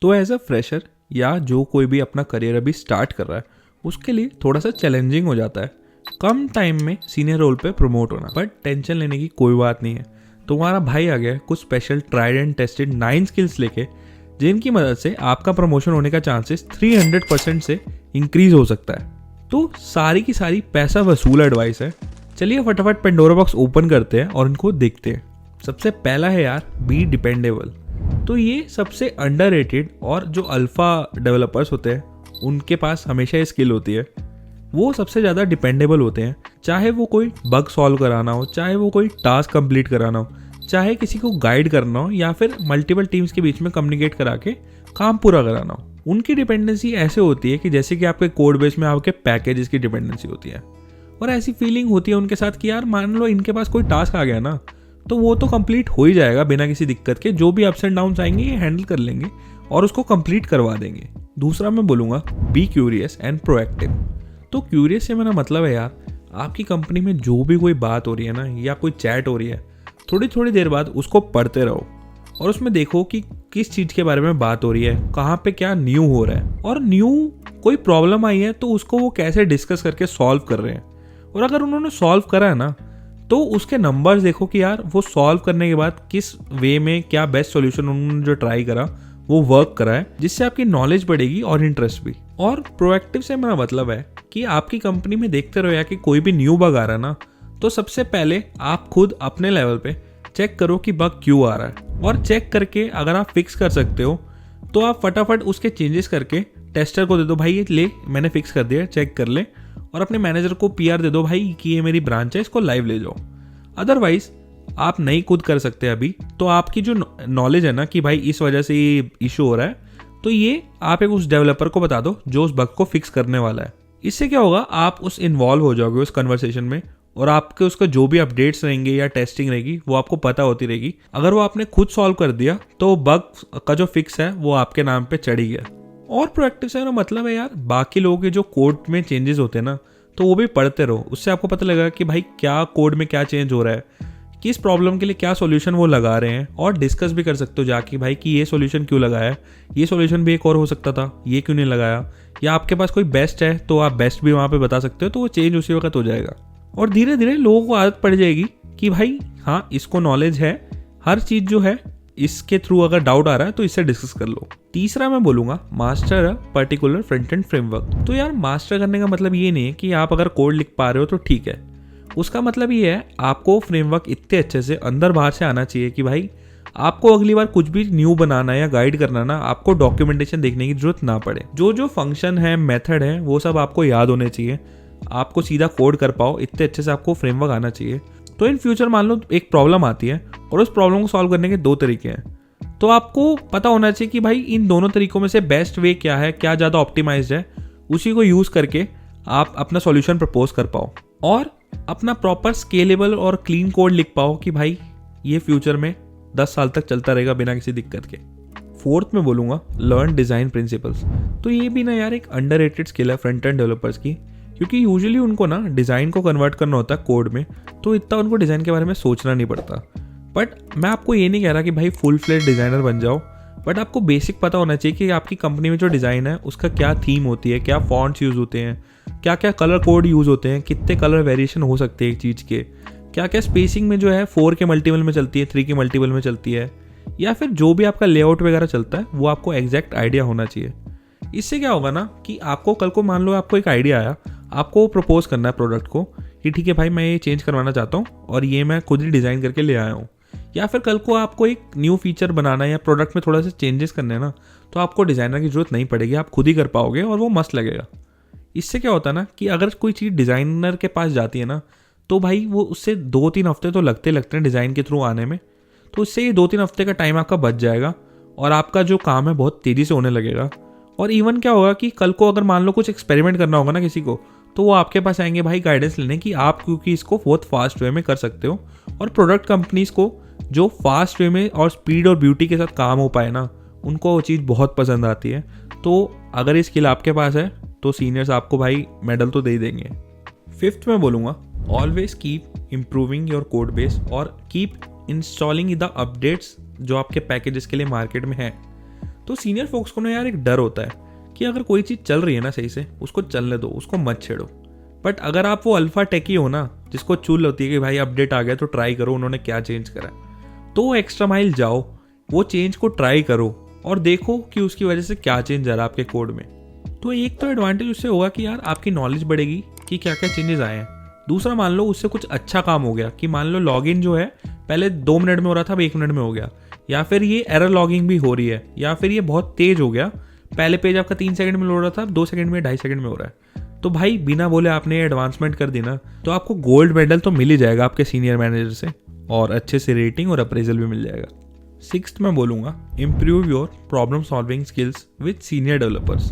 तो as a fresher या जो कोई भी अपना करियर अभी स्टार्ट कर रहा है उसके लिए थोड़ा सा चैलेंजिंग हो जाता है कम टाइम में सीनियर रोल पे प्रमोट होना। बट टेंशन लेने की कोई बात नहीं है, तुम्हारा भाई आ गया है कुछ special tried and tested 9 skills लेके, जिनकी मदद से आपका प्रमोशन होने का चांसेस 300% से इंक्रीज हो सकता है। तो सारी की सारी पैसा वसूल एडवाइस है। चलिए फटाफट पेंडोरा बॉक्स ओपन करते हैं और इनको देखते हैं। सबसे पहला है यार, बी डिपेंडेबल। तो ये सबसे अंडररेटेड और जो अल्फा डेवलपर्स होते हैं उनके पास हमेशा ये स्किल होती है। वो सबसे ज़्यादा डिपेंडेबल होते हैं, चाहे वो कोई बग सॉल्व कराना हो, चाहे वो कोई टास्क कंप्लीट कराना हो, चाहे किसी को गाइड करना हो, या फिर मल्टीपल टीम्स के बीच में कम्युनिकेट करा के काम पूरा कराना हो। उनकी डिपेंडेंसी ऐसे होती है कि जैसे कि आपके कोड बेस में आपके पैकेजेस की डिपेंडेंसी होती है। और ऐसी फीलिंग होती है उनके साथ कि यार मान लो इनके पास कोई टास्क आ गया ना, तो वो तो कंप्लीट हो ही जाएगा बिना किसी दिक्कत के। जो भी अप्स एंड डाउन्स आएंगे ये हैंडल कर लेंगे और उसको कंप्लीट करवा देंगे। दूसरा मैं बोलूँगा बी क्यूरियस एंड प्रोएक्टिव। तो क्यूरियस से मेरा मतलब है यार, आपकी कंपनी में जो भी कोई बात हो रही है ना, या कोई चैट हो रही है, थोड़ी थोड़ी देर बाद उसको पढ़ते रहो और उसमें देखो कि किस चीज़ के बारे में बात हो रही है, कहाँ पे क्या न्यू हो रहा है, और न्यू कोई प्रॉब्लम आई है तो उसको वो कैसे डिस्कस करके सॉल्व कर रहे हैं। और अगर उन्होंने सॉल्व करा है ना, तो उसके नंबर्स देखो कि यार वो सॉल्व करने के बाद किस वे में क्या बेस्ट सॉल्यूशन उन्होंने जो ट्राई करा वो वर्क करा है, जिससे आपकी नॉलेज बढ़ेगी और इंटरेस्ट भी। और प्रोएक्टिव से मेरा मतलब है कि आपकी कंपनी में देखते रहो या कि कोई भी न्यू बग आ रहा है ना, तो सबसे पहले आप खुद अपने लेवल पे चेक करो कि बग क्यों आ रहा है, और चेक करके अगर आप फिक्स कर सकते हो तो आप फटाफट उसके चेंजेस करके टेस्टर को दे दो, भाई ये ले मैंने फिक्स कर दिया, चेक कर ले। और अपने मैनेजर को पीआर दे दो, भाई कि ये मेरी ब्रांच है, इसको लाइव ले जाओ। अदरवाइज आप नहीं खुद कर सकते अभी, तो आपकी जो नॉलेज है ना कि भाई इस वजह से ये इशू हो रहा है, तो ये आप एक उस डेवलपर को बता दो जो उस बग को फिक्स करने वाला है। इससे क्या होगा, आप उस इन्वॉल्व हो जाओगे उस कन्वर्सेशन में, और आपके उसका जो भी अपडेट्स रहेंगे या टेस्टिंग रहेगी वो आपको पता होती रहेगी। अगर वो आपने खुद सॉल्व कर दिया तो बग का जो फिक्स है वो आपके नाम पे चढ़ी गया। और प्रोएक्टिव से मतलब है यार, बाकी लोगों के जो कोड में चेंजेस होते हैं ना, तो वो भी पढ़ते रहो। उससे आपको पता लगेगा कि भाई क्या कोड में क्या चेंज हो रहा है, किस प्रॉब्लम के लिए क्या सॉल्यूशन वो लगा रहे हैं, और डिस्कस भी कर सकते हो जाके भाई कि ये सॉल्यूशन क्यों लगाया है, ये सॉल्यूशन भी एक और हो सकता था, ये क्यों नहीं लगाया। या आपके पास कोई बेस्ट है तो आप बेस्ट भी वहाँ पे बता सकते हो, तो वो चेंज उसी वक्त हो जाएगा। और धीरे धीरे लोगों को आदत पड़ जाएगी कि भाई हाँ इसको नॉलेज है, हर चीज़ जो है इसके थ्रू अगर डाउट आ रहा है तो इससे डिस्कस कर लो। तीसरा मैं बोलूँगा master a particular front end framework. तो यार मास्टर करने का मतलब ये नहीं है कि आप अगर कोड लिख पा रहे हो तो ठीक है, उसका मतलब ये है आपको फ्रेमवर्क इतने अच्छे से अंदर बाहर से आना चाहिए कि भाई आपको अगली बार कुछ भी न्यू बनाना या गाइड करना ना, आपको डॉक्यूमेंटेशन देखने की जरूरत ना पड़े। जो जो फंक्शन है, मेथड है, वो सब आपको याद होने चाहिए, आपको सीधा कोड कर पाओ, इतने अच्छे से आपको फ्रेमवर्क आना चाहिए। तो इन फ्यूचर मान लो एक प्रॉब्लम आती है और उस प्रॉब्लम को सॉल्व करने के 2 तरीके हैं, तो आपको पता होना चाहिए कि भाई इन दोनों तरीकों में से बेस्ट वे क्या है, क्या ज़्यादा ऑप्टिमाइज्ड है, उसी को यूज़ करके आप अपना सॉल्यूशन प्रपोज कर पाओ और अपना प्रॉपर स्केलेबल और क्लीन कोड लिख पाओ कि भाई ये फ्यूचर में 10 साल तक चलता रहेगा बिना किसी दिक्कत के। फोर्थ में बोलूँगा लर्न डिज़ाइन प्रिंसिपल्स। तो ये भी ना यार एक अंडररेटेड स्किल है फ्रंट एंड डेवलपर्स की, क्योंकि यूजुअली उनको ना डिज़ाइन को कन्वर्ट करना होता है कोड में, तो इतना उनको डिज़ाइन के बारे में सोचना नहीं पड़ता। बट मैं आपको ये नहीं कह रहा कि भाई फुल फ्लेज डिज़ाइनर बन जाओ, बट आपको बेसिक पता होना चाहिए कि आपकी कंपनी में जो डिज़ाइन है उसका क्या थीम होती है, क्या फॉन्ट्स यूज़ होते हैं, क्या क्या कलर कोड यूज़ होते हैं, कितने कलर वेरिएशन हो सकते हैं एक चीज़ के, क्या क्या स्पेसिंग में जो है 4 के मल्टीपल में चलती है, 3 के मल्टीपल में चलती है, या फिर जो भी आपका लेआउट वगैरह चलता है वो आपको एग्जैक्ट आइडिया होना चाहिए। इससे क्या होगा ना कि आपको कल को मान लो आपको एक आइडिया आया, आपको प्रपोज करना है प्रोडक्ट को कि ठीक है भाई मैं ये चेंज करवाना चाहता हूँ और ये मैं खुद ही डिज़ाइन करके ले आया हूँ। या फिर कल को आपको एक न्यू फीचर बनाना है या प्रोडक्ट में थोड़ा सा चेंजेस करने हैं ना, तो आपको डिज़ाइनर की ज़रूरत नहीं पड़ेगी, आप खुद ही कर पाओगे और वो मस्त लगेगा। इससे क्या होता है ना कि अगर कोई चीज़ डिज़ाइनर के पास जाती है ना, तो भाई वो उससे 2-3 हफ्ते तो लगते हैं डिज़ाइन के थ्रू आने में, तो उससे ये 2-3 हफ्ते का टाइम आपका बच जाएगा और आपका जो काम है बहुत तेज़ी से होने लगेगा। और इवन क्या होगा कि कल को अगर मान लो कुछ एक्सपेरिमेंट करना होगा ना किसी को, तो वो आपके पास आएंगे भाई गाइडेंस लेने कि आप क्योंकि इसको बहुत फास्ट वे में कर सकते हो। और प्रोडक्ट कंपनीज़ को जो फास्ट वे में और स्पीड और ब्यूटी के साथ काम हो पाए ना, उनको वो चीज़ बहुत पसंद आती है। तो अगर ये स्किल आपके पास है तो सीनियर्स आपको भाई मेडल तो दे ही देंगे। फिफ्थ में बोलूँगा always keep improving your code base और कीप इंस्टॉलिंग द अपडेट्स जो आपके पैकेजेस के लिए मार्केट में है। तो सीनियर फोक्स को ना यार एक डर होता है कि अगर कोई चीज़ चल रही है ना सही से, उसको चलने दो, उसको मत छेड़ो। बट अगर आप वो अल्फा टेकी हो ना, जिसको चुल होती है कि भाई अपडेट आ गया तो ट्राई करो उन्होंने क्या चेंज करा, तो एक्स्ट्रा माइल जाओ, वो चेंज को ट्राई करो और देखो कि उसकी वजह से क्या चेंज आ रहा है आपके कोड में। तो एक तो एडवांटेज उससे होगा कि यार आपकी नॉलेज बढ़ेगी कि क्या क्या चेंजेस आए हैं। दूसरा, मान लो उससे कुछ अच्छा काम हो गया कि मान लो लॉगिन जो है पहले 2 मिनट में हो रहा था, अब 1 मिनट में हो गया, या फिर ये एरर लॉगिंग भी हो रही है, या फिर ये बहुत तेज हो गया, पहले पेज आपका 3 सेकंड में लोड रहा था, 2 सेकंड में 2.5 सेकंड में हो रहा है। तो भाई बिना बोले आपने एडवांसमेंट कर दी ना, तो आपको गोल्ड मेडल तो मिल ही जाएगा आपके सीनियर मैनेजर से, और अच्छे से रेटिंग और अप्रेजल भी मिल जाएगा। 6th मैं बोलूँगा, improve your problem solving skills with senior developers.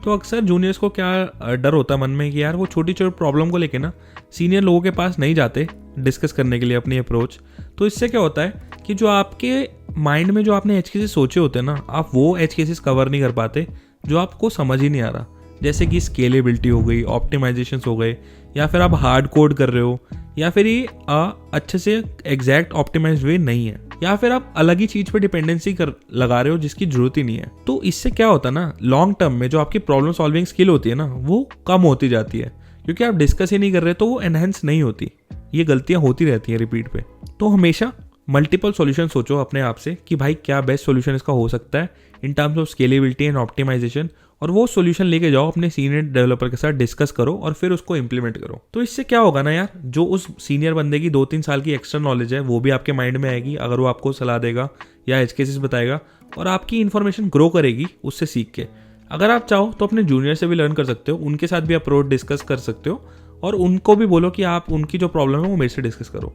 तो अक्सर जूनियर्स को क्या डर होता है मन में कि यार वो छोटी छोटी प्रॉब्लम को लेके ना सीनियर लोगों के पास नहीं जाते डिस्कस करने के लिए अपनी अप्रोच। तो इससे क्या होता है कि जो आपके माइंड में जो आपने एज केसेस सोचे होते हैं ना, आप वो एज केसेस कवर नहीं कर पाते जो आपको समझ ही नहीं आ रहा। जैसे कि स्केलेबिलिटी हो गई, ऑप्टिमाइजेशन हो गए, या फिर आप हार्ड कोड कर रहे हो, या फिर ये अच्छे से एग्जैक्ट ऑप्टिमाइज वे नहीं है, या फिर आप अलग ही चीज पे डिपेंडेंसी लगा रहे हो जिसकी जरूरत ही नहीं है। तो इससे क्या होता है ना, लॉन्ग टर्म में जो आपकी प्रॉब्लम सॉल्विंग स्किल होती है ना, वो कम होती जाती है, क्योंकि आप डिस्कस ही नहीं कर रहे, तो वो एनहेंस नहीं होती। ये गलतियां होती रहती हैं रिपीट पे। तो हमेशा मल्टीपल सॉल्यूशन सोचो अपने आप से कि भाई क्या बेस्ट सॉल्यूशन इसका हो सकता है in terms of scalability and optimization, और वो सॉल्यूशन लेके जाओ अपने सीनियर डेवलपर के साथ, डिस्कस करो और फिर उसको इंप्लीमेंट करो। तो इससे क्या होगा ना यार, जो उस सीनियर बंदे की 2-3 साल की एक्स्ट्रा नॉलेज है वो भी आपके माइंड में आएगी अगर वो आपको सलाह देगा या एज केसेस बताएगा, और आपकी इन्फॉर्मेशन ग्रो करेगी उससे सीख के। अगर आप चाहो तो अपने जूनियर से भी लर्न कर सकते हो, उनके साथ भी अप्रोच डिस्कस कर सकते हो, और उनको भी बोलो कि आप उनकी जो प्रॉब्लम है वो मेरे से डिस्कस करो।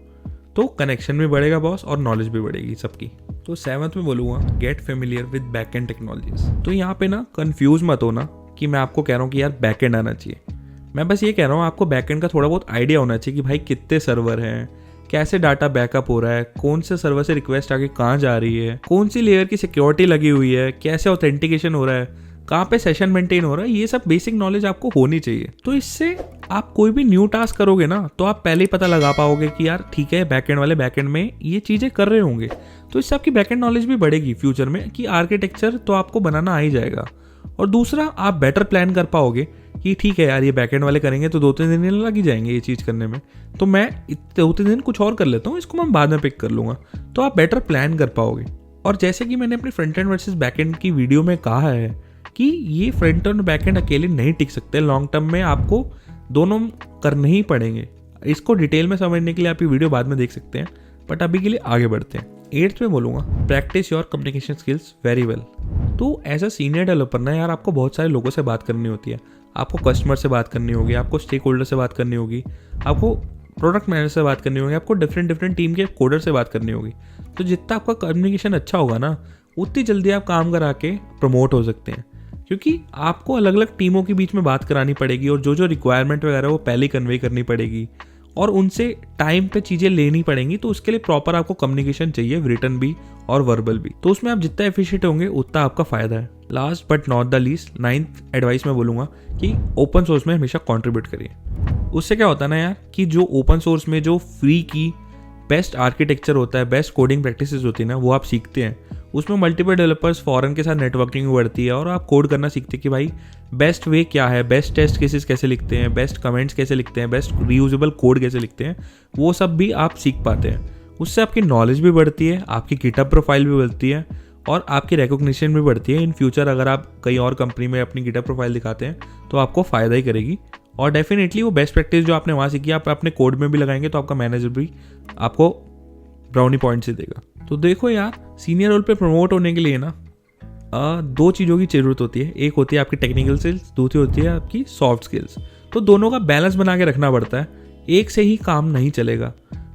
तो कनेक्शन भी बढ़ेगा बॉस, और नॉलेज भी बढ़ेगी सबकी। तो 7th में बोलूँगा, get familiar with back and technologies. तो यहाँ पे ना कंफ्यूज मत होना कि मैं आपको कह रहा हूँ कि यार बैक एंड आना चाहिए। मैं बस ये कह रहा हूँ आपको बैक एंड का थोड़ा बहुत आइडिया होना चाहिए कि भाई कितने सर्वर हैं, कैसे डाटा बैकअप हो रहा है, कौन से सर्वर से रिक्वेस्ट आगे कहाँ जा रही है, कौन सी लेयर की सिक्योरिटी लगी हुई है, कैसे ऑथेंटिकेशन हो रहा है, कहाँ पे सेशन मेंटेन हो रहा है। ये सब बेसिक नॉलेज आपको होनी चाहिए। तो इससे आप कोई भी न्यू टास्क करोगे ना, तो आप पहले ही पता लगा पाओगे कि यार ठीक है, बैकएंड वाले बैकएंड में ये चीज़ें कर रहे होंगे। तो इससे आपकी बैकएंड नॉलेज भी बढ़ेगी फ्यूचर में, कि आर्किटेक्चर तो आपको बनाना आ ही जाएगा। और दूसरा, आप बेटर प्लान कर पाओगे कि ठीक है यार, ये बैकएंड वाले करेंगे तो 2-3 दिन लग ही जाएंगे ये चीज़ करने में, तो मैं 2-3 दिन कुछ और कर लेता हूँ, इसको मैं बाद में पिक कर लूँगा। तो आप बेटर प्लान कर पाओगे। और जैसे कि मैंने अपनी फ्रंट एंड वर्सेस बैकएंड की वीडियो में कहा है कि ये फ्रंट एंड बैकएंड अकेले नहीं टिक सकते, लॉन्ग टर्म में आपको दोनों करने ही पड़ेंगे। इसको डिटेल में समझने के लिए आप ये वीडियो बाद में देख सकते हैं, बट अभी के लिए आगे बढ़ते हैं। 8th में बोलूँगा, practice your communication skills very well. तो एज अ सीनियर डेवलपर ना यार, आपको बहुत सारे लोगों से बात करनी होती है। आपको कस्टमर से बात करनी होगी, आपको स्टेक होल्डर से बात करनी होगी, आपको प्रोडक्ट मैनेजर से बात करनी होगी, आपको डिफरेंट टीम के कोडर से बात करनी होगी। तो जितना आपका कम्युनिकेशन अच्छा होगा ना, उतनी जल्दी आप काम करा के प्रमोट हो सकते हैं, क्योंकि आपको अलग अलग टीमों के बीच में बात करानी पड़ेगी, और जो रिक्वायरमेंट वगैरह वो पहले कन्वे करनी पड़ेगी, और उनसे टाइम पे चीज़ें लेनी पड़ेंगी। तो उसके लिए प्रॉपर आपको कम्युनिकेशन चाहिए, रिटन भी और वर्बल भी। तो उसमें आप जितना एफिशिएंट होंगे उतना आपका फायदा है। Last but not the least, 9th advice में बोलूँगा कि ओपन सोर्स में हमेशा कॉन्ट्रीब्यूट करिए। उससे क्या होता है ना यार, कि जो ओपन सोर्स में जो फ्री की बेस्ट आर्किटेक्चर होता है, बेस्ट कोडिंग प्रैक्टिसेस होती है ना, वो आप सीखते हैं। उसमें मल्टीपल डेवलपर्स फॉरेन के साथ नेटवर्किंग बढ़ती है, और आप कोड करना सीखते हैं कि भाई बेस्ट वे क्या है, बेस्ट टेस्ट केसेस कैसे लिखते हैं, बेस्ट कमेंट्स कैसे लिखते हैं, बेस्ट रीयूजेबल कोड कैसे लिखते हैं, वो सब भी आप सीख पाते हैं। उससे आपकी नॉलेज भी बढ़ती है, आपकी गिटहब प्रोफाइल भी बढ़ती है, और आपकी रिकॉग्निशन भी बढ़ती है। इन फ्यूचर अगर आप कहीं और कंपनी में अपनी गिटहब प्रोफाइल दिखाते हैं तो आपको फ़ायदा ही करेगी। और डेफिनेटली वो बेस्ट प्रैक्टिस जो आपने वहाँ सीखी आप अपने कोड में भी लगाएंगे, तो आपका मैनेजर भी आपको ब्राउनी पॉइंट से देगा। तो देखो यार, सीनियर रोल पे प्रमोट होने के लिए ना 2 चीज़ों की ज़रूरत होती है। एक होती है आपकी टेक्निकल स्किल्स, दूसरी होती है आपकी सॉफ्ट स्किल्स। तो दोनों का बैलेंस बना के रखना पड़ता है, एक से ही काम नहीं चलेगा।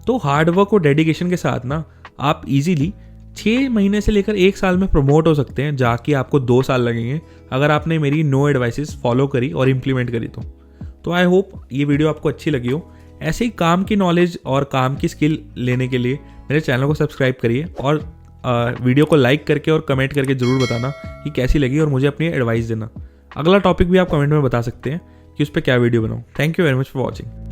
तो हार्डवर्क और डेडिकेशन के साथ ना आप इजीली 6 महीने से लेकर 1 साल में प्रमोट हो सकते हैं, जाके आपको 2 साल लगेंगे अगर आपने मेरी 9 एडवाइसेस फॉलो करी और इम्प्लीमेंट करी। तो आई होप ये वीडियो आपको अच्छी लगी हो। ऐसे ही काम की नॉलेज और काम की स्किल लेने के लिए मेरे चैनल को सब्सक्राइब करिए, और वीडियो को लाइक करके और कमेंट करके ज़रूर बताना कि कैसी लगी, और मुझे अपनी एडवाइस देना। अगला टॉपिक भी आप कमेंट में बता सकते हैं कि उस पर क्या वीडियो बनाऊँ। Thank you very much for watching.